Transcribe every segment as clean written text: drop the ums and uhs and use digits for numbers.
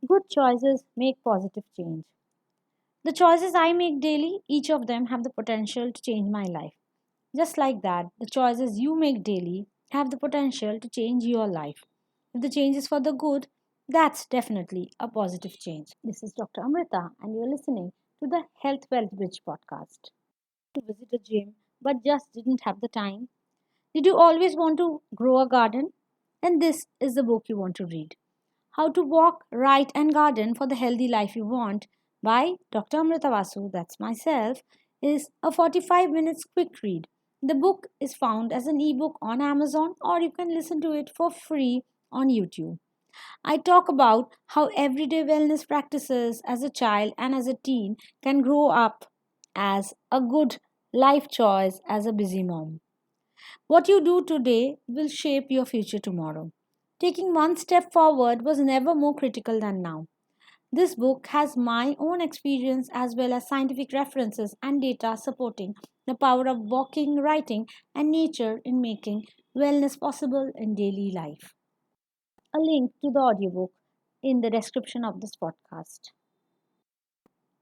Good choices make positive change. The choices I make daily, each of them have the potential to change my life. Just like that, the choices you make daily have the potential to change your life. If the change is for the good, that's definitely a positive change. This is Dr. Amrita, and you're listening to the Healthwealthbridge podcast. To visit a gym but just didn't have the time? Did you always want to grow a garden? Then this is the book you want to read. How to Walk, Write and Garden for the Healthy Life You Want by Dr. Amrita that's myself, is a 45 minutes quick read. The book is found as an ebook on Amazon or you can listen to it for free on YouTube. I talk about how everyday wellness practices as a child and as a teen can grow up as a good life choice as a busy mom. What you do today will shape your future tomorrow. Taking one step forward was never more critical than now. This book has my own experience as well as scientific references and data supporting the power of walking, writing, and nature in making wellness possible in daily life. A link to the audiobook in the description of this podcast.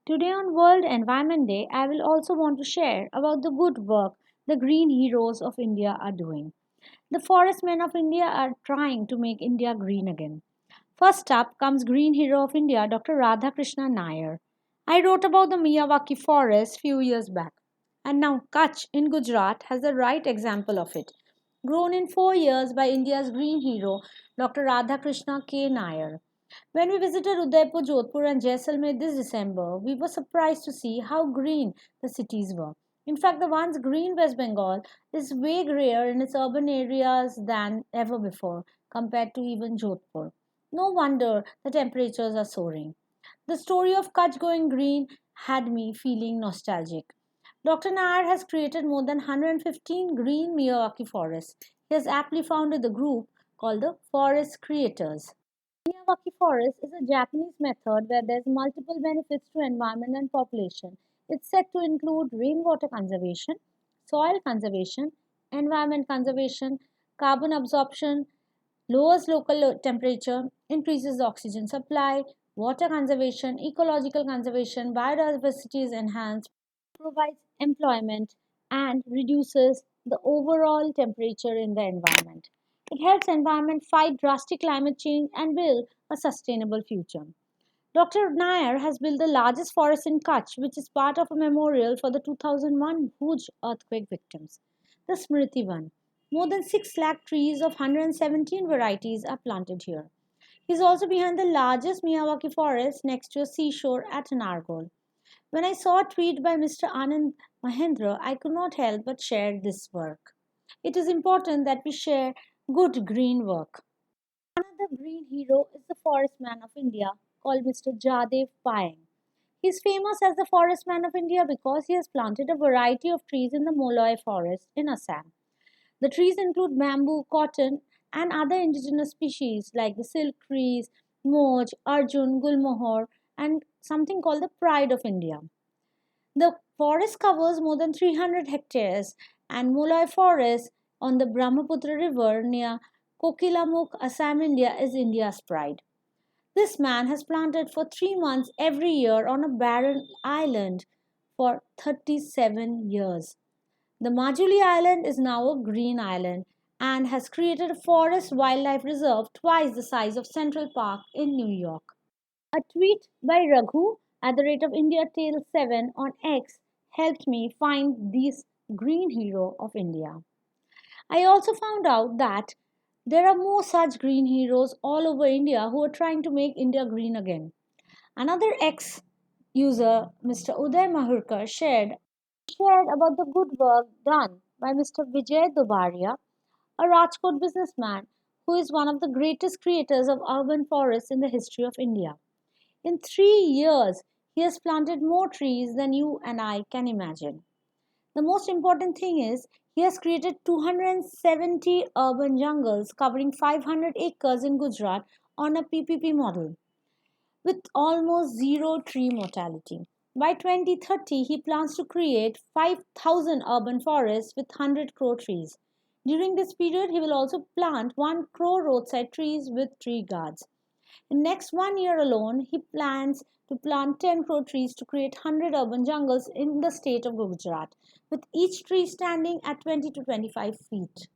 Today on World Environment Day, I will also want to share about the good work the green heroes of India are doing. The forest men of India are trying to make India green again. First up comes Green Hero of India, Dr. Radhakrishna Nair. I wrote about the Miyawaki forest few years back, and now Kutch in Gujarat has the right example of it. Grown in 4 years by India's green hero, Dr. Radhakrishna K. Nair. When we visited Udaipur, Jodhpur, and Jaisalmer this December, we were surprised to see how green the cities were. In fact, the once green West Bengal is way grayer in its urban areas than ever before, compared to even Jodhpur. No wonder the temperatures are soaring. The story of Kutch going green had me feeling nostalgic. Dr. Nair has created more than 115 green Miyawaki forests. He has aptly founded the group called the Forest Creators. Miyawaki forest is a Japanese method where there's multiple benefits to environment and population. It's said to include rainwater conservation, soil conservation, environment conservation, carbon absorption, lowers local temperature, increases the oxygen supply, water conservation, ecological conservation, biodiversity is enhanced, provides employment, and reduces the overall temperature in the environment. It helps environment fight drastic climate change and build a sustainable future. Dr. Nair has built the largest forest in Kutch, which is part of a memorial for the 2001 Bhuj earthquake victims, the Smriti One. More than 6 lakh trees of 117 varieties are planted here. He is also behind the largest Miyawaki forest next to a seashore at Nargol. When I saw a tweet by Mr. Anand Mahendra, I could not help but share this work. It is important that we share good green work. Another green hero is the forest man of India called Mr. Jadev Payeng. He is famous as the forest man of India because he has planted a variety of trees in the Moloi forest in Assam. The trees include bamboo, cotton, and other indigenous species like the silk trees, moj, arjun, gulmohar, and something called the pride of India. The forest covers more than 300 hectares, and Moloi Forest on the Brahmaputra River near Kokilamukh, Assam, India is India's pride. This man has planted for 3 months every year on a barren island for 37 years. The Majuli Island is now a green island and has created a forest wildlife reserve twice the size of Central Park in New York. A tweet by Raghu at the rate of India Tale 7 on X helped me find this green hero of India. I also found out that there are more such green heroes all over India who are trying to make India green again. Another X user, Mr. Uday Mahurkar, shared about the good work done by Mr. Vijay Dobaria, a Rajkot businessman who is one of the greatest creators of urban forests in the history of India. In 3 years, he has planted more trees than you and I can imagine. The most important thing is he has created 270 urban jungles covering 500 acres in Gujarat on a PPP model with almost zero tree mortality. By 2030, he plans to create 5,000 urban forests with 100 crore trees. During this period, he will also plant 1 crore roadside trees with tree guards. In next 1 year alone, he plans to plant 10 crore trees to create 100 urban jungles in the state of Gujarat, with each tree standing at 20 to 25 feet.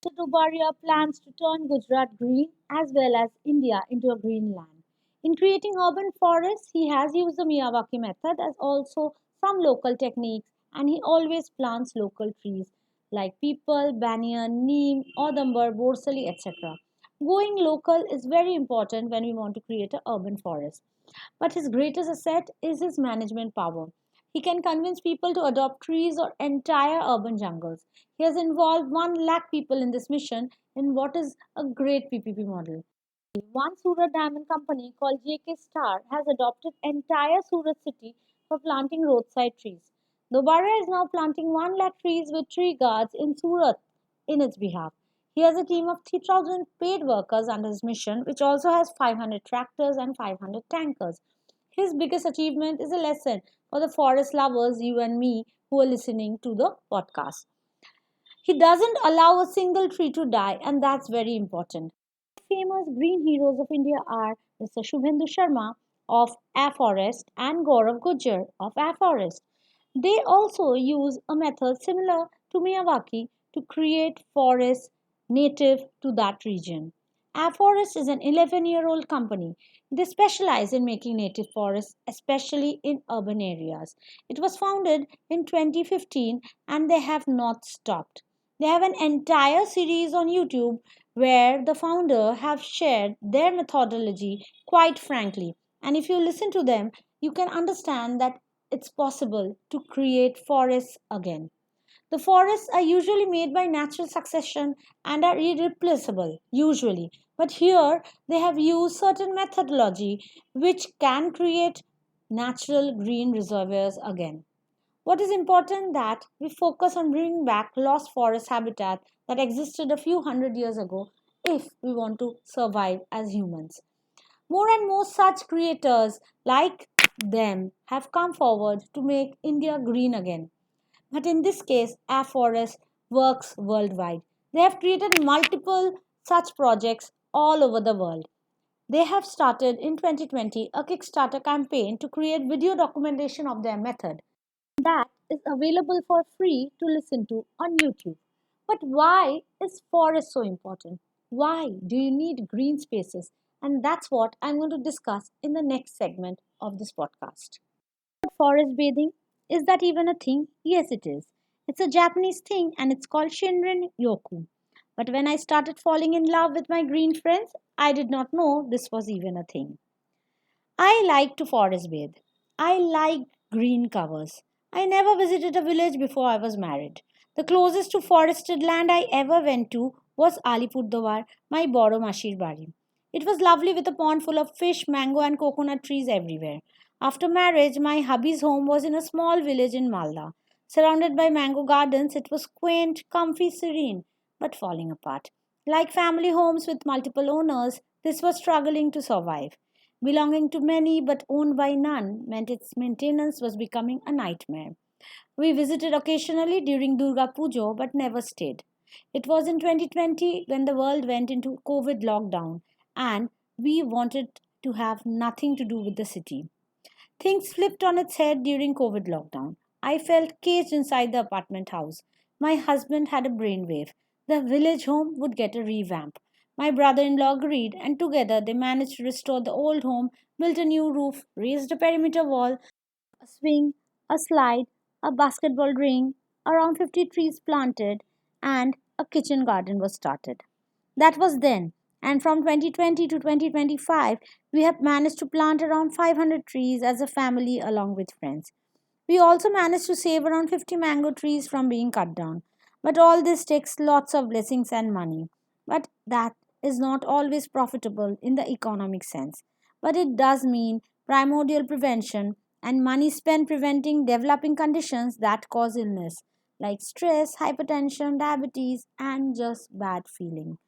Dubaria plans to turn Gujarat green as well as India into a green land. In creating urban forests, he has used the Miyawaki method as also some local techniques, and he always plants local trees like peepal, banyan, neem, audambar, borsali, etc. Going local is very important when we want to create an urban forest. But his greatest asset is his management power. He can convince people to adopt trees or entire urban jungles. He has involved 1 lakh people in this mission in what is a great PPP model. One Surat diamond company called JK Star has adopted entire Surat city for planting roadside trees. Dobara is now planting 1 lakh trees with tree guards in Surat in its behalf. He has a team of 3,000 paid workers under his mission, which also has 500 tractors and 500 tankers. His biggest achievement is a lesson for the forest lovers, you and me, who are listening to the podcast. He doesn't allow a single tree to die, and that's very important. Famous green heroes of India are Mr. Shubhendu Sharma of A Forest and Gaurav Gujjar of A Forest. They also use a method similar to Miyawaki to create forests native to that region. A Forest is an 11-year-old company. They specialize in making native forests, especially in urban areas. It was founded in 2015 and they have not stopped. They have an entire series on YouTube where the founder have shared their methodology quite frankly. And if you listen to them, you can understand that it's possible to create forests again. The forests are usually made by natural succession and are irreplaceable, usually. But here they have used certain methodology which can create natural green reservoirs again. What is important that we focus on bringing back lost forest habitat that existed a few hundred years ago if we want to survive as humans. More and more such creators like them have come forward to make India green again. But in this case, Forest works worldwide. They have created multiple such projects all over the world. They have started in 2020 a Kickstarter campaign to create video documentation of their method that is available for free to listen to on YouTube. But why is forest so important? Why do you need green spaces? And that's what I'm going to discuss in the next segment of this podcast. Forest bathing, is that even a thing? Yes, it is. It's a Japanese thing and it's called Shinrin Yoku. But when I started falling in love with my green friends, I did not know this was even a thing. I like to forest bathe. I like green covers. I never visited a village before I was married. The closest to forested land I ever went to was Alipurdwar, my Boromashir Bari. It was lovely with a pond full of fish, mango, and coconut trees everywhere. After marriage, my hubby's home was in a small village in Malda. Surrounded by mango gardens, it was quaint, comfy, serene, but falling apart. Like family homes with multiple owners, this was struggling to survive. Belonging to many but owned by none meant its maintenance was becoming a nightmare. We visited occasionally during Durga Puja but never stayed. It was in 2020 when the world went into COVID lockdown and we wanted to have nothing to do with the city. Things flipped on its head during COVID lockdown. I felt caged inside the apartment house. My husband had a brainwave. The village home would get a revamp. My brother in law agreed, and together they managed to restore the old home, built a new roof, raised a perimeter wall, a swing, a slide, a basketball ring, around 50 trees planted, and a kitchen garden was started. That was then. And from 2020 to 2025, we have managed to plant around 500 trees as a family along with friends. We also managed to save around 50 mango trees from being cut down. But all this takes lots of blessings and money. But that is not always profitable in the economic sense. But it does mean primordial prevention and money spent preventing developing conditions that cause illness like stress, hypertension, diabetes, and just bad feeling.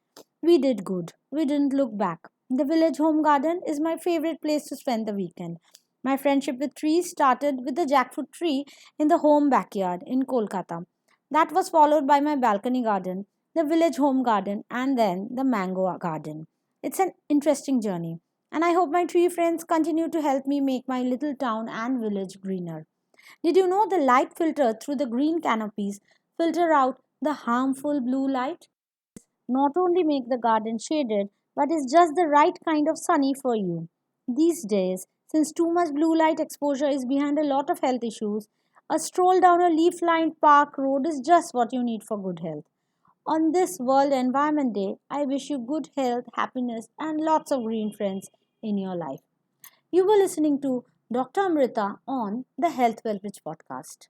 We did good. We didn't look back. The village home garden is my favorite place to spend the weekend. My friendship with trees started with the jackfruit tree in the home backyard in Kolkata. That was followed by my balcony garden, the village home garden, and then the mango garden. It's an interesting journey. And I hope my tree friends continue to help me make my little town and village greener. Did you know the light filter through the green canopies filter out the harmful blue light? Not only make the garden shaded, but is just the right kind of sunny for you. These days, since too much blue light exposure is behind a lot of health issues, a stroll down a leaf lined park road is just what you need for good health. On this World Environment Day, I wish you good health, happiness, and lots of green friends in your life. You were listening to Dr. Amrita on the Healthwealthbridge podcast.